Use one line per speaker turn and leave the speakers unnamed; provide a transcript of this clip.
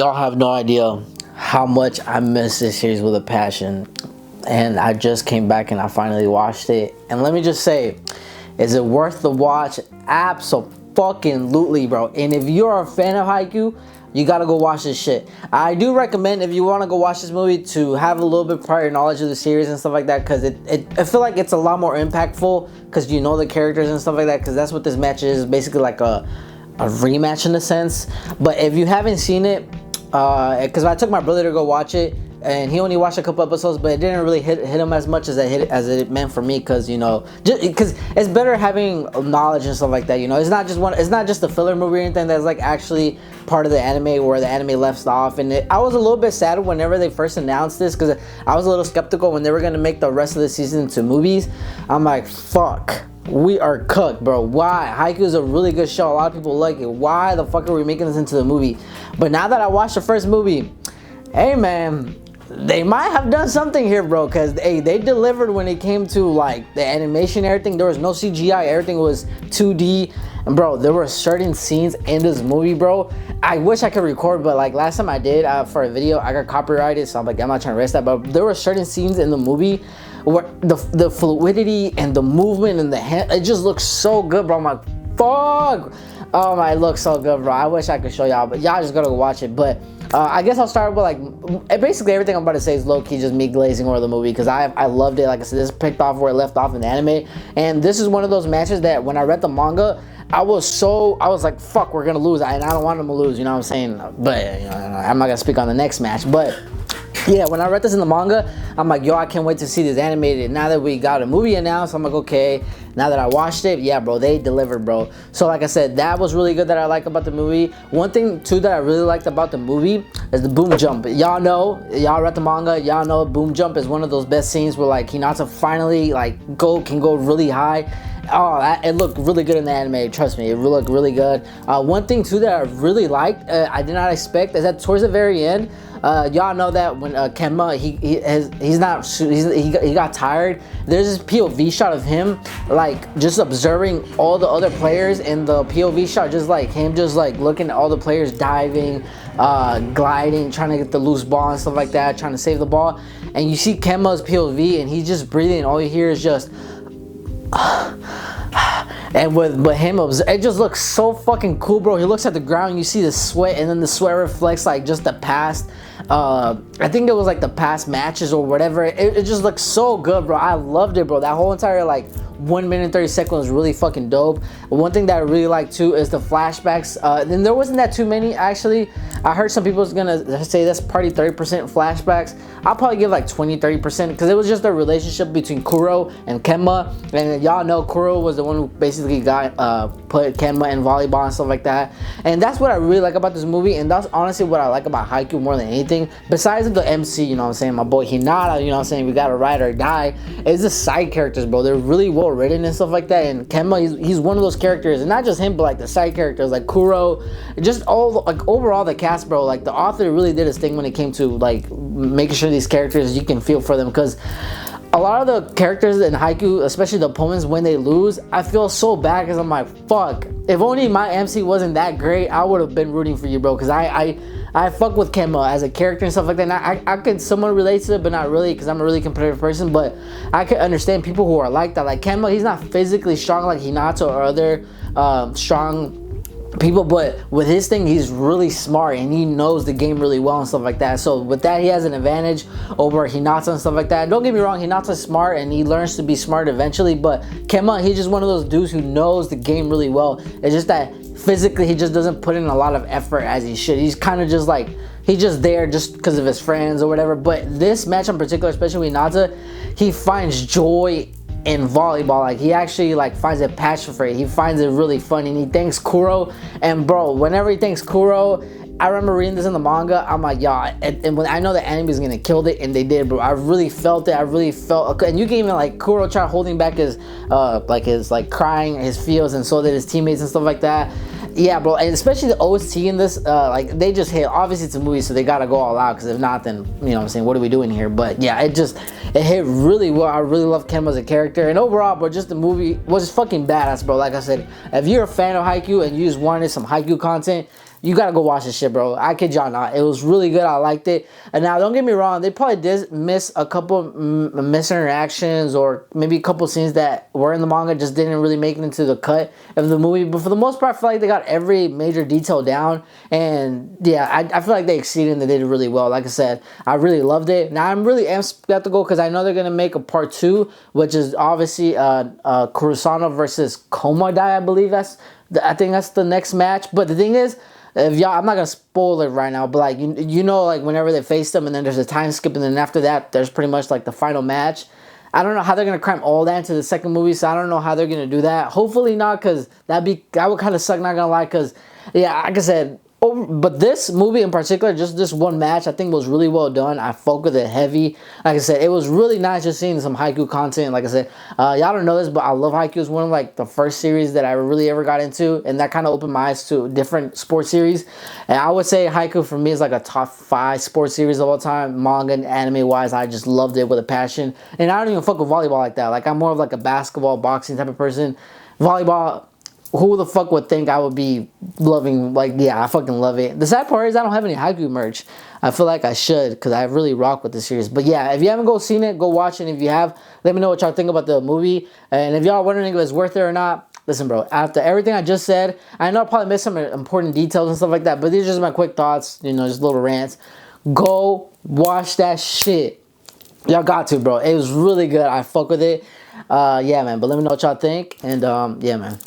Y'all have no idea how much I miss this series with a passion. And I just came back and I finally watched it. And let me just say, is it worth the watch? Absolutely, bro. And if you're a fan of haiku, you gotta go watch this shit. I do recommend, if you want to go watch this movie, to have a little bit prior knowledge of the series and stuff like that, because I feel like it's a lot more impactful because you know the characters and stuff like that, because that's what this match is, basically like a rematch in a sense. But if you haven't seen it, because I took my brother to go watch it, and he only watched a couple episodes, but it didn't really hit him as much as it meant for me, because, you know, because it's better having knowledge and stuff like that. You know, it's not just a filler movie or anything that's like actually part of the anime where the anime left off. And I was a little bit sad whenever they first announced this, because I was a little skeptical when they were gonna make the rest of the season into movies. I'm like, fuck, we are cooked, bro. Why? Haiku is a really good show. A lot of people like it. Why the fuck are we making this into the movie? But now that I watched the first movie, hey man, they might have done something here, bro, because hey, they delivered when it came to like the animation and everything. There was no CGI, everything was 2D. And bro, there were certain scenes in this movie, bro, I wish I could record, but like last time I did for a video, I got copyrighted, so I'm like, I'm not trying to risk that. But there were certain scenes in the movie where the fluidity and the movement and the hand, it just looks so good, bro. I'm like, fuck. Oh my, it looks so good, bro. I wish I could show y'all, but y'all just gotta go watch it. But I guess I'll start with like basically everything I'm about to say is low-key just me glazing over the movie, because I loved it. Like I said, this picked off where it left off in the anime, and this is one of those matches that when I read the manga, I was like, fuck, we're gonna lose, and I don't want them to lose, you know what I'm saying? But you know, I'm not gonna speak on the next match. But yeah, when I read this in the manga, I'm like, yo, I can't wait to see this animated. Now that we got a movie announced, I'm like, okay. Now that I watched it, yeah, bro, they delivered, bro. So like I said, that was really good that I like about the movie. One thing too that I really liked about the movie is the boom jump. Y'all know, y'all read the manga, y'all know boom jump is one of those best scenes where like Hinata finally like can go really high. Oh, it looked really good in the anime. Trust me, it looked really good. One thing too that I really liked, I did not expect, is that towards the very end, y'all know that when Kenma he got tired. There's this POV shot of him like just observing all the other players, in the POV shot, just like him just like looking at all the players diving, gliding, trying to get the loose ball and stuff like that, trying to save the ball. And you see Kenma's POV and he's just breathing. All you hear is just and with him, it just looks so fucking cool, bro. He looks at the ground, you see the sweat, and then the sweat reflects like just the past, I think it was like the past matches or whatever. It just looks so good, bro. I loved it, bro. That whole entire like 1 minute 30 seconds was really fucking dope. One thing that I really like too is the flashbacks. Then there wasn't that too many, actually. I heard some people was gonna say that's probably 30% flashbacks. I'll probably give like 20-30%, because it was just the relationship between Kuro and Kenma. And y'all know Kuro was the one who basically got put Kenma in volleyball and stuff like that. And that's what I really like about this movie, and that's honestly what I like about haiku more than anything, besides the MC, you know what I'm saying, my boy Hinata, you know what I'm saying, we gotta ride or die, is the side characters, bro. They're really well written and stuff like that. And Kenma, he's one of those characters, and not just him, but like the side characters like Kuro, just all like overall the cast, bro. Like the author really did his thing when it came to like making sure these characters, you can feel for them, because a lot of the characters in haiku, especially the opponents, when they lose, I feel so bad, because I'm like, fuck, if only my MC wasn't that great, I would have been rooting for you, bro, because I fuck with Kenma as a character and stuff like that. And I could somewhat relate to it, but not really, because I'm a really competitive person. But I could understand people who are like that. Like Kenma, he's not physically strong like Hinata or other strong people, but with his thing, he's really smart and he knows the game really well and stuff like that. So with that, he has an advantage over Hinata and stuff like that. Don't get me wrong, Hinata's smart and he learns to be smart eventually, but Kenma, he's just one of those dudes who knows the game really well. It's just that physically he just doesn't put in a lot of effort as he should. He's kind of just like, he's just there just because of his friends or whatever. But this match in particular, especially with Hinata, he finds joy in volleyball. Like he actually like finds a passion for it. He finds it really fun, and he thanks Kuro. And bro, whenever he thanks Kuro, I remember reading this in the manga, I'm like, y'all, and when I know the anime is gonna kill it, and they did, bro. I really felt it. I really felt, and you can even like Kuro try holding back his like crying, his feels, and so did his teammates and stuff like that. Yeah, bro, and especially the OST in this, like they just hit. Obviously, it's a movie, so they gotta go all out. Because if not, then you know what I'm saying, what are we doing here? But yeah, it hit really well. I really love Kenma as a character, and overall, bro, just the movie was fucking badass, bro. Like I said, if you're a fan of haiku and you just wanted some haiku content, you gotta go watch this shit, bro. I kid y'all not. It was really good. I liked it. And now, don't get me wrong, they probably did miss a couple misinteractions or maybe a couple scenes that were in the manga just didn't really make it into the cut of the movie. But for the most part, I feel like they got every major detail down. And yeah, I feel like they exceeded and they did really well. Like I said, I really loved it. Now, I'm really skeptical because I know they're gonna make a part 2, which is obviously Kurosano versus Komodai. I believe I think that's the next match. But the thing is, if y'all, I'm not gonna spoil it right now, but like you know, like whenever they face them, and then there's a time skip, and then after that, there's pretty much like the final match. I don't know how they're gonna cram all that into the second movie, so I don't know how they're gonna do that. Hopefully not, cause that would kind of suck. Not gonna lie, cause yeah, like I said. But this movie in particular, just this one match, I think was really well done. I fuck with it heavy. Like I said, it was really nice just seeing some haiku content. Like I said, y'all don't know this, but I love haiku. It's one of like the first series that I really ever got into, and that kind of opened my eyes to different sports series. And I would say haiku for me is like a top 5 sports series of all time, manga and anime wise. I just loved it with a passion, and I don't even fuck with volleyball like that. Like I'm more of like a basketball, boxing type of person. Volleyball, who the fuck would think I would be loving, like, yeah, I fucking love it. The sad part is I don't have any haiku merch. I feel like I should, because I really rock with the series. But yeah, if you haven't seen it, go watch it. And if you have, let me know what y'all think about the movie. And if y'all are wondering if it's worth it or not, listen, bro, after everything I just said, I know I probably missed some important details and stuff like that, but these are just my quick thoughts, you know, just little rants. Go watch that shit. Y'all got to, bro. It was really good. I fuck with it. Yeah, man. But let me know what y'all think. And yeah, man.